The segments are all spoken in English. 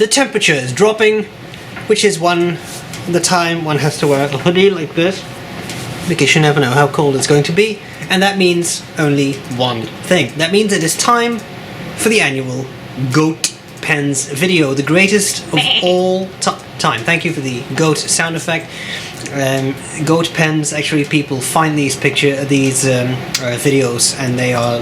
the temperature is dropping, which is the time one has to wear a hoodie like this, because you never know how cold it's going to be, and that means only one thing. That means it is time for the annual Goat Pens video, the greatest of all time. Thank you for the goat sound effect. Goat pens, actually people find these videos and they are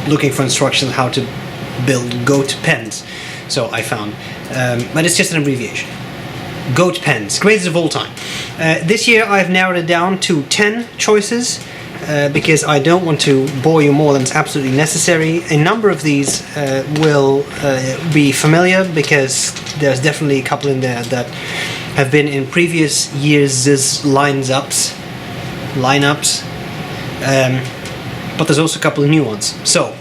looking for instructions on how to build goat pens. So I found, but it's just an abbreviation. Goat pens, greatest of all time. This year I've narrowed it down to 10 choices because I don't want to bore you more than is absolutely necessary. A number of these will be familiar because there's definitely a couple in there that have been in previous years' lineups, but there's also a couple of new ones. So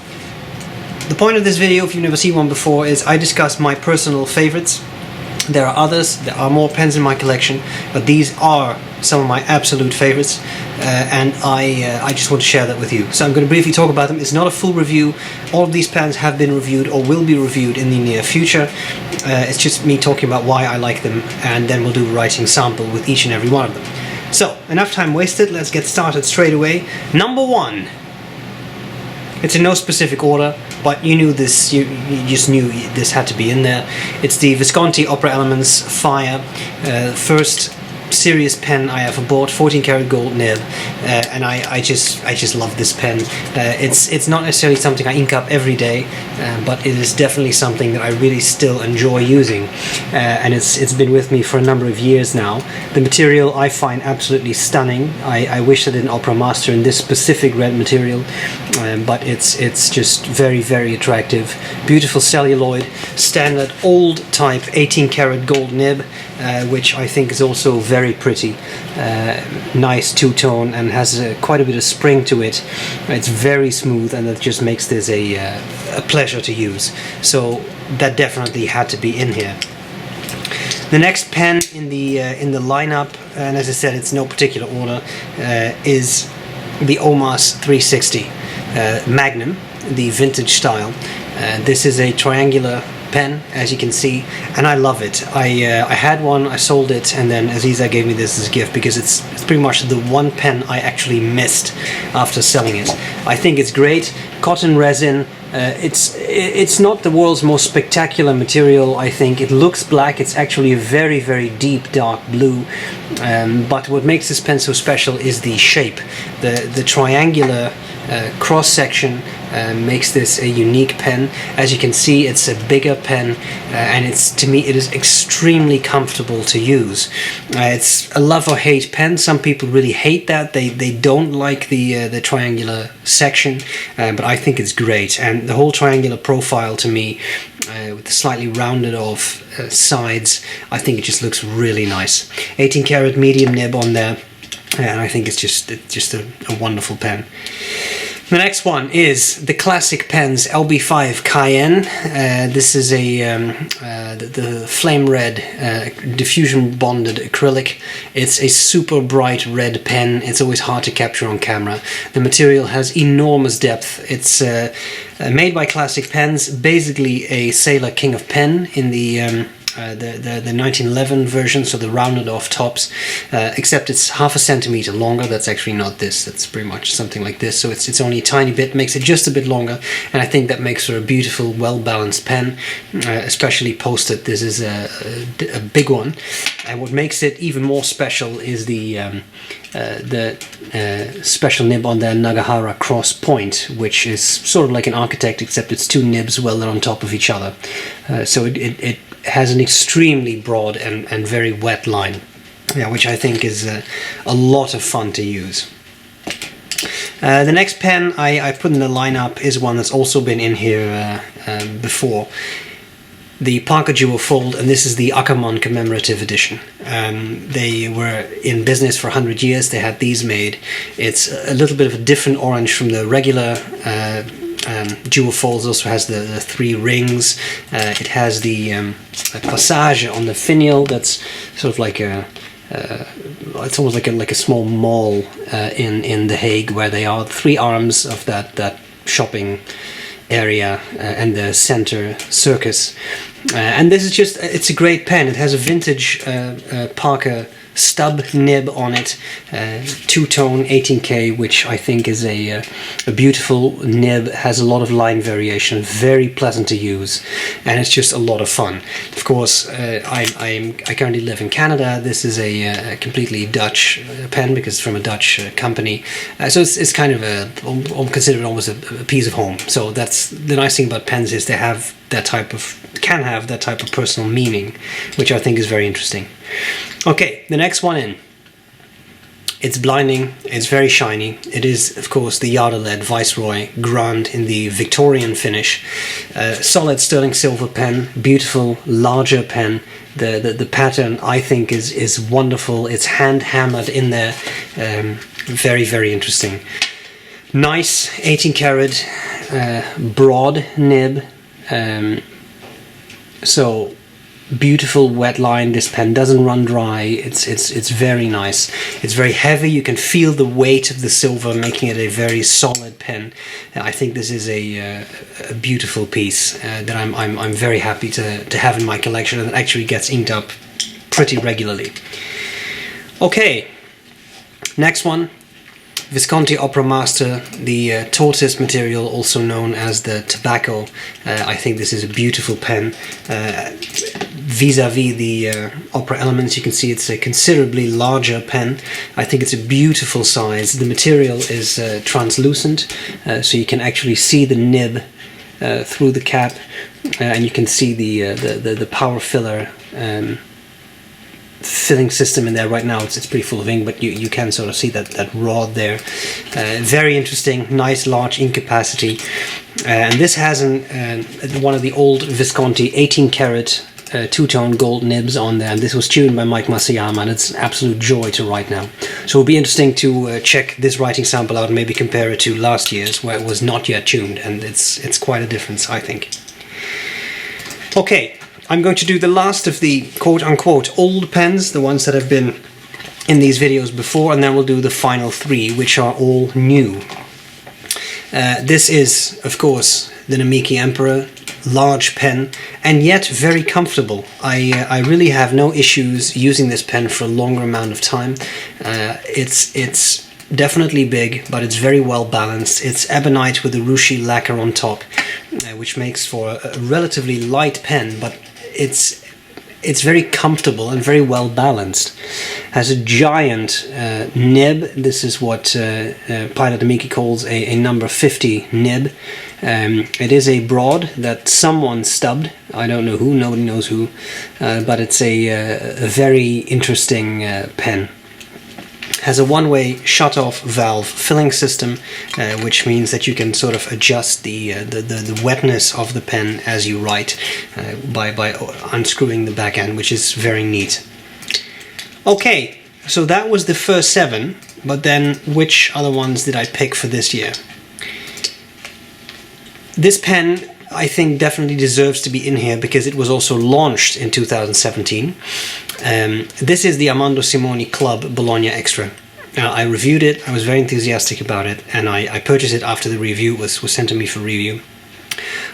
the point of this video, if you've never seen one before, is I discuss my personal favorites. There are others, there are more pens in my collection, but these are some of my absolute favorites, and I just want to share that with you. So I'm going to briefly talk about them. It's not a full review. All of these pens have been reviewed or will be reviewed in the near future. It's just me talking about why I like them, and then we'll do a writing sample with each and every one of them. So, enough time wasted, let's get started straight away. Number 1. It's in no specific order, but you knew this, you just knew this had to be in there. It's the Visconti Opera Elements Fire, first serious pen I ever bought, 14 karat gold nib, and I just love this pen. It's not necessarily something I ink up every day, but it is definitely something that I really still enjoy using, and it's been with me for a number of years now. The material I find absolutely stunning. I wish I did an Opera Master in this specific red material, but it's just very, very attractive. Beautiful celluloid, standard old type 18 karat gold nib, which I think is also very pretty. Nice two-tone and has quite a bit of spring to it. It's very smooth, and that just makes this a pleasure to use. So that definitely had to be in here. The next pen in the lineup, and as I said, it's no particular order, is the Omas 360 Magnum, the vintage style. This is a triangular pen, as you can see, and I love it. I had one, I sold it, and then Aziza gave me this as a gift because it's pretty much the one pen I actually missed after selling it. I think it's great. Cotton resin. It's not the world's most spectacular material. I think it looks black. It's actually a very, very deep dark blue. But what makes this pen so special is the shape. The triangular cross section makes this a unique pen. As you can see, it's a bigger pen, and to me it is extremely comfortable to use. It's a love or hate pen. Some people really hate that. They don't like the triangular section, but I think it's great. And the whole triangular profile, to me, with the slightly rounded off sides, I think it just looks really nice. 18 karat medium nib on there, and I think it's just a wonderful pen. The next one is the classic pens LB5 Cayenne. This is the flame red diffusion bonded acrylic. It's a super bright red pen. It's always hard to capture on camera. The material has enormous depth. It's made by Classic Pens, basically a Sailor King of Pen in the 1911 version, so the rounded off tops, except it's half a centimeter longer. That's actually not this, that's pretty much something like this, so it's only a tiny bit, makes it just a bit longer, and I think that makes for a beautiful, well-balanced pen, especially posted. This is a big one, and what makes it even more special is the special nib on the Nagahara cross point, which is sort of like an architect, except it's two nibs welded on top of each other. So it has an extremely broad and very wet line, which I think is a lot of fun to use. The next pen I put in the lineup is one that's also been in here before. The Parker Duo Fold, and this is the Aukerman commemorative edition. They were in business for 100 years. They had these made. It's a little bit of a different orange from the regular Duo Folds. Also has the three rings. It has the passage on the finial. That's sort of like it's almost like a small mall in The Hague, where they are. The three arms of that shopping area and the center circus. And this is just, it's a great pen. It has a vintage Parker stub nib on it, two-tone 18K, which I think is a beautiful nib, has a lot of line variation, very pleasant to use, and it's just a lot of fun. Of course, I currently live in Canada. This is a completely Dutch pen because it's from a Dutch company, so it's kind of I'm considered almost a piece of home. So that's the nice thing about pens, is they have that type of, can have that type of personal meaning, which I think is very interesting. Okay, the next one in. It's blinding, it's very shiny. It is, of course, the Yardled Viceroy Grand in the Victorian finish. Solid sterling silver pen, beautiful, larger pen. The pattern, I think, is wonderful. It's hand-hammered in there. Very, very interesting. Nice 18 karat broad nib. So beautiful wet line. This pen doesn't run dry. It's very nice. It's very heavy. You can feel the weight of the silver, making it a very solid pen. I think this is a beautiful piece that I'm very happy to have in my collection, and it actually gets inked up pretty regularly. Okay, next one. Visconti Opera Master, the tortoise material, also known as the tobacco. I think this is a beautiful pen. Vis-a-vis the Opera Elements, you can see it's a considerably larger pen. I think it's a beautiful size. The material is translucent, so you can actually see the nib through the cap, and you can see the power filler filling system in there. Right now it's pretty full of ink, but you can sort of see that rod there. Very interesting, nice large ink capacity, and this has one of the old Visconti 18 karat two-tone gold nibs on there, and this was tuned by Mike Masayama, and it's an absolute joy to write now. So it'll be interesting to check this writing sample out and maybe compare it to last year's, where it was not yet tuned, and it's quite a difference, I think. Okay, I'm going to do the last of the quote-unquote old pens, the ones that have been in these videos before, and then we'll do the final three, which are all new. This is, of course, the Domeki Emperor, large pen, and yet very comfortable. I really have no issues using this pen for a longer amount of time. It's definitely big, but it's very well balanced. It's ebonite with a ruchy lacquer on top, which makes for a relatively light pen, but it's very comfortable and very well balanced. Has a giant nib. This is what Pilot Domeki calls a number 50 nib. It is a broad that someone stubbed. I don't know who, nobody knows who, but it's a very interesting pen. Has a one-way shut-off valve filling system, which means that you can sort of adjust the wetness of the pen as you write by unscrewing the back end, which is very neat. Okay, so that was the first 7, but then which other ones did I pick for this year? This pen, I think, definitely deserves to be in here because it was also launched in 2017. This is the Amando Simoni Club Bologna Extra. I reviewed it, I was very enthusiastic about it, and I purchased it after the review was sent to me for review.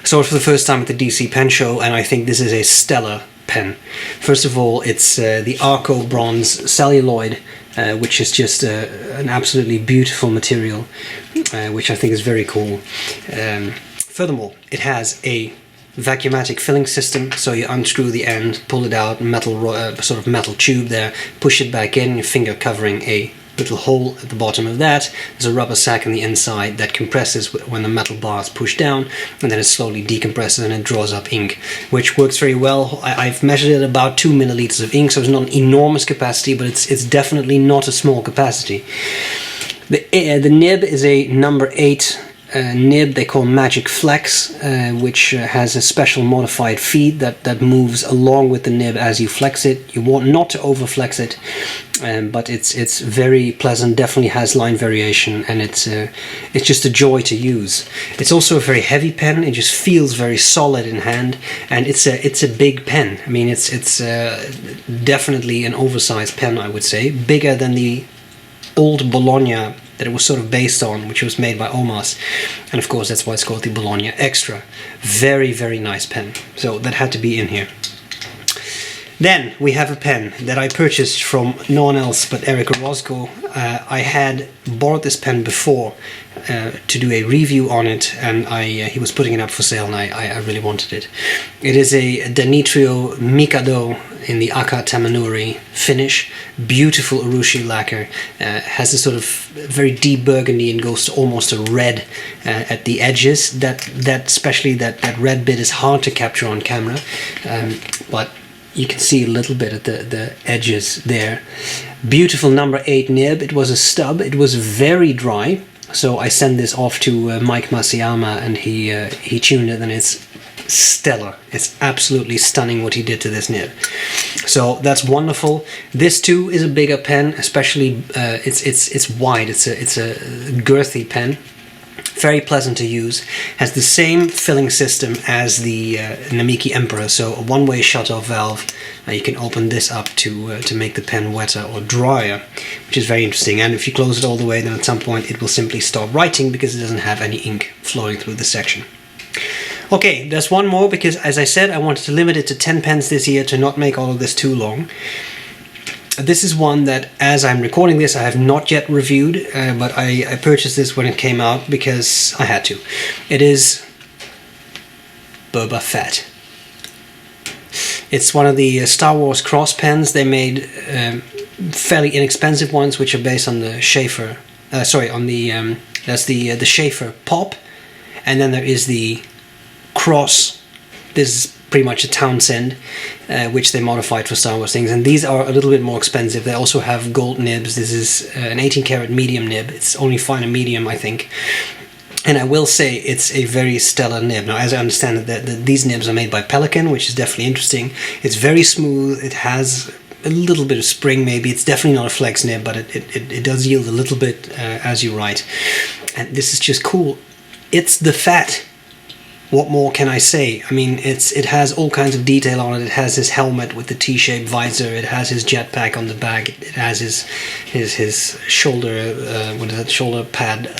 I saw it for the first time at the DC Pen Show, and I think this is a stellar pen. First of all, it's the Arco Bronze Celluloid, which is just an absolutely beautiful material, which I think is very cool. Furthermore, it has a vacuumatic filling system, so you unscrew the end, pull it out, sort of metal tube there, push it back in, your finger covering a little hole at the bottom of that. There's a rubber sac on the inside that compresses when the metal bar is pushed down, and then it slowly decompresses and it draws up ink, which works very well. I've measured it about 2 milliliters of ink, so it's not an enormous capacity, but it's definitely not a small capacity. The nib is a number 8 nib they call Magic Flex, which has a special modified feed that moves along with the nib as you flex it. You want not to over flex it, but it's very pleasant, definitely has line variation, and it's just a joy to use. It's also a very heavy pen. It just feels very solid in hand, and it's a big pen. I mean, it's definitely an oversized pen, I would say, bigger than the old Bologna that it was sort of based on, which was made by Omas, and of course that's why it's called the Bologna Extra. Very, very nice pen. So that had to be in here. Then we have a pen that I purchased from no one else but Eric Orozco. I had borrowed this pen before to do a review on it, and he was putting it up for sale, and I really wanted it. It is a Danitra Mikado in the aka-tamenuri finish. Beautiful urushi lacquer. Has a sort of very deep burgundy and goes to almost a red at the edges. That especially that red bit is hard to capture on camera, but you can see a little bit at the edges there. Beautiful number 8 nib. It was a stub. It was very dry, so I sent this off to Mike Masayama, and he tuned it, and it's stellar. It's absolutely stunning what he did to this nib. So that's wonderful. This too is a bigger pen, especially it's wide. It's a girthy pen. Very pleasant to use. Has the same filling system as the Namiki Emperor, so a one-way shut-off valve. You can open this up to make the pen wetter or drier, which is very interesting. And if you close it all the way, then at some point it will simply stop writing because it doesn't have any ink flowing through the section. Okay, there's one more because, as I said, I wanted to limit it to 10 pens this year to not make all of this too long. This is one that, as I'm recording this, I have not yet reviewed, but I purchased this when it came out because I had to. It is Boba Fett. It's one of the Star Wars cross pens. They made fairly inexpensive ones, which are based on the Schaefer. That's the Schaefer Pop, and then there is the Cross. This is pretty much a Townsend, which they modified for Star Wars things, and these are a little bit more expensive. They also have gold nibs. This is an 18 karat medium nib. It's only fine and medium, I think. And I will say it's a very stellar nib. Now, as I understand it, these nibs are made by Pelican, which is definitely interesting. It's very smooth. It has a little bit of spring, maybe. It's definitely not a flex nib, but it does yield a little bit as you write. And this is just cool. It's the Fett. What more can I say? I mean, it has all kinds of detail on it. It has his helmet with the T-shaped visor. It has his jetpack on the back. It has his shoulder shoulder pad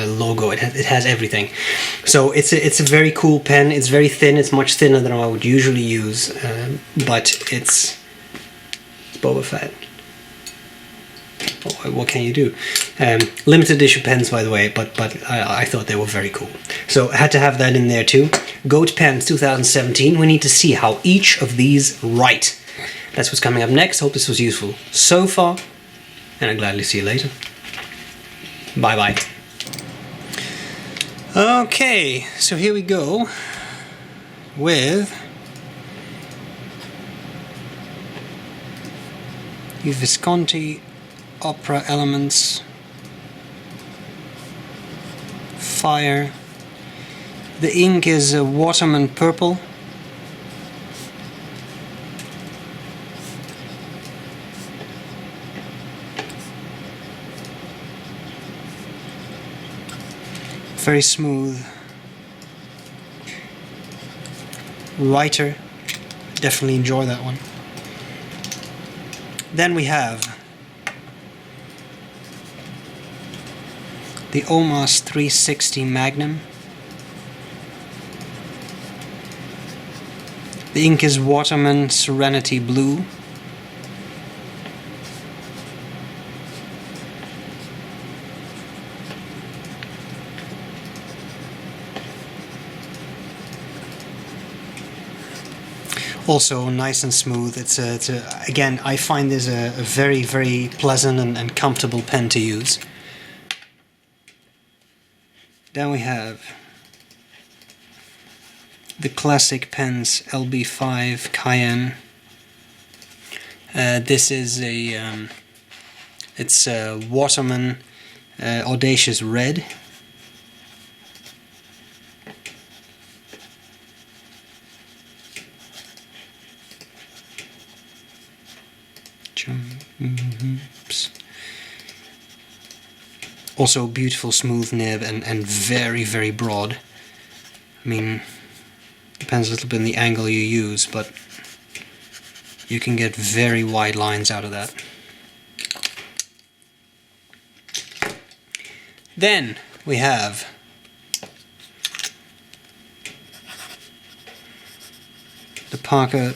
logo. It has everything. So it's a very cool pen. It's very thin. It's much thinner than I would usually use, but it's Boba Fett. What can you do? Limited edition pens, by the way, but I thought they were very cool. So I had to have that in there too. Goat Pens 2017. We need to see how each of these write. That's what's coming up next. Hope this was useful so far, and I'll gladly see you later. Bye-bye. Okay, so here we go with the Visconti Opera Elements Fire. The ink is a Waterman Purple. Very smooth. Writer. Definitely enjoy that one. Then we have the Omas 360 Magnum. The ink is Waterman Serenity Blue. Also nice and smooth. It's again, I find this a very, very pleasant and comfortable pen to use. Then we have the classic pens LB5 Cayenne. This is it's a Waterman Audacious Red. Oops. Also beautiful smooth nib and very, very broad. I mean, depends a little bit on the angle you use, but you can get very wide lines out of that. Then we have the Parker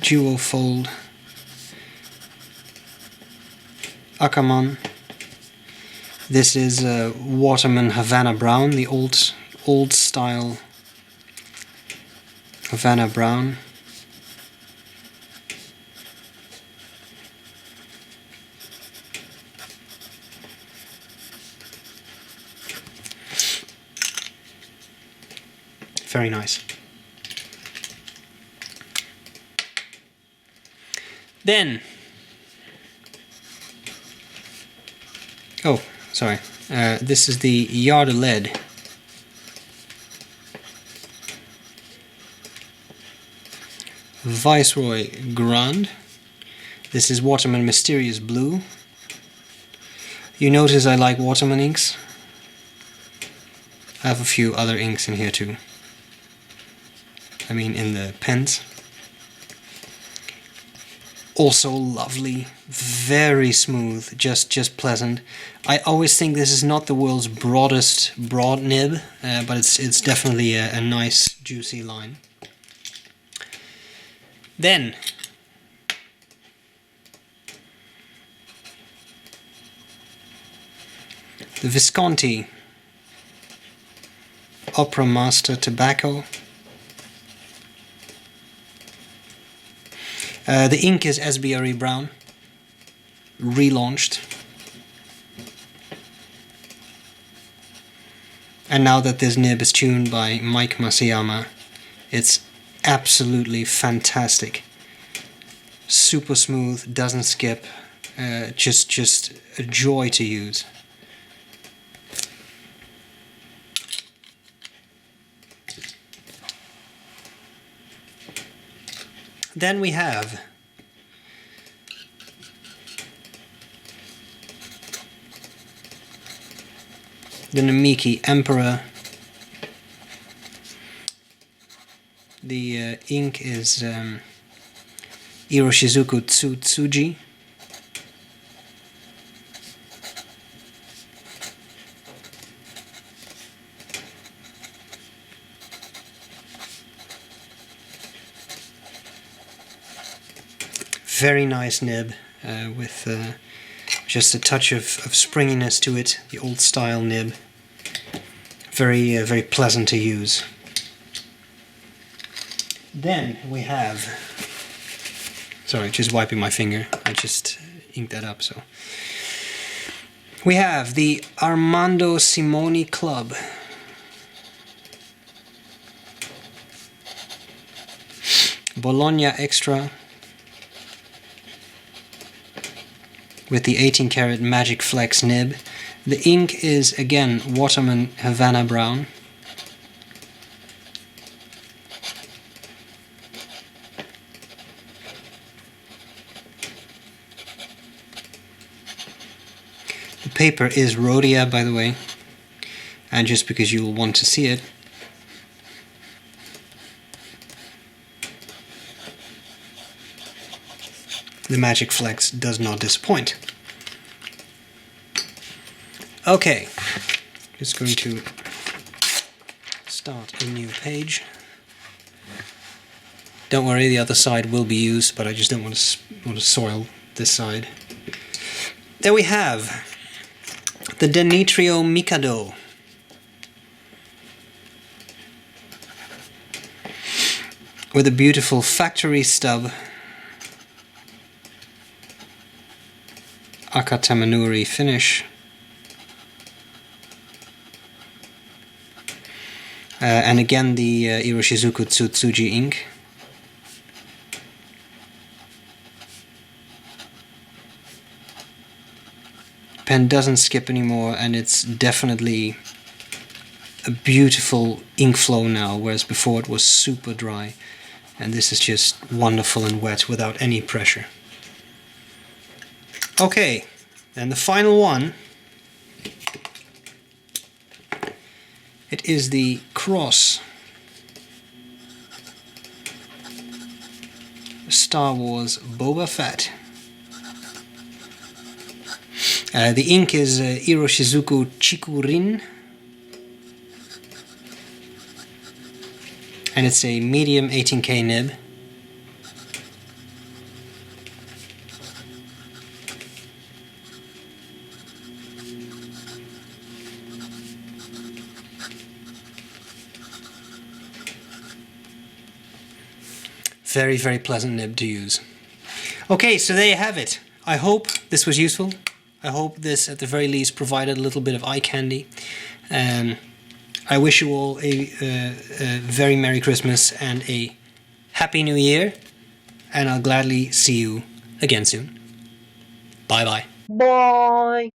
Duofold Aukerman. This is Waterman Havana Brown, the old style Havana Brown. Very nice. Then, oh, sorry, this is the Yard Lead. Viceroy Grand. This is Waterman Mysterious Blue. You notice I like Waterman inks. I have a few other inks in here too. I mean in the pens. Also lovely, very smooth, just pleasant. I always think this is not the world's broadest broad nib, but it's definitely a nice juicy line. Then the Visconti Opera Master Tobacco. The ink is B.R.E. Brown, relaunched. And now that this nib is tuned by Mike Masayama, it's absolutely fantastic. Super smooth, doesn't skip, just a joy to use. Then we have the Domeki Emperor. The ink is Iroshizuku Tsuji. Very nice nib with just a touch of springiness to it, the old style nib. Very pleasant to use. Then we have, sorry, just wiping my finger, I just inked that up, so. We have the Armando Simoni Club. Bologna Extra with the 18 karat Magic Flex nib. The ink is again Waterman Havana Brown. The paper is Rhodia, by the way, and just because you will want to see it, the Magic Flex does not disappoint. Okay, just going to start a new page. Don't worry, the other side will be used, but I just don't want to soil this side. There we have the Danitra Mikado. With a beautiful factory stub aka-tamenuri finish. And again the Iroshizuku Tsuji ink. Pen doesn't skip anymore, and it's definitely a beautiful ink flow now, whereas before it was super dry. And this is just wonderful and wet without any pressure. Okay, and the final one, it is the Cross Star Wars Boba Fett. The ink is Iroshizuku Chikurin, and it's a medium 18K nib. Very, very pleasant nib to use. Okay, so there you have it. I hope this was useful. I hope this, at the very least, provided a little bit of eye candy. I wish you all a very Merry Christmas and a Happy New Year. And I'll gladly see you again soon. Bye-bye. Bye.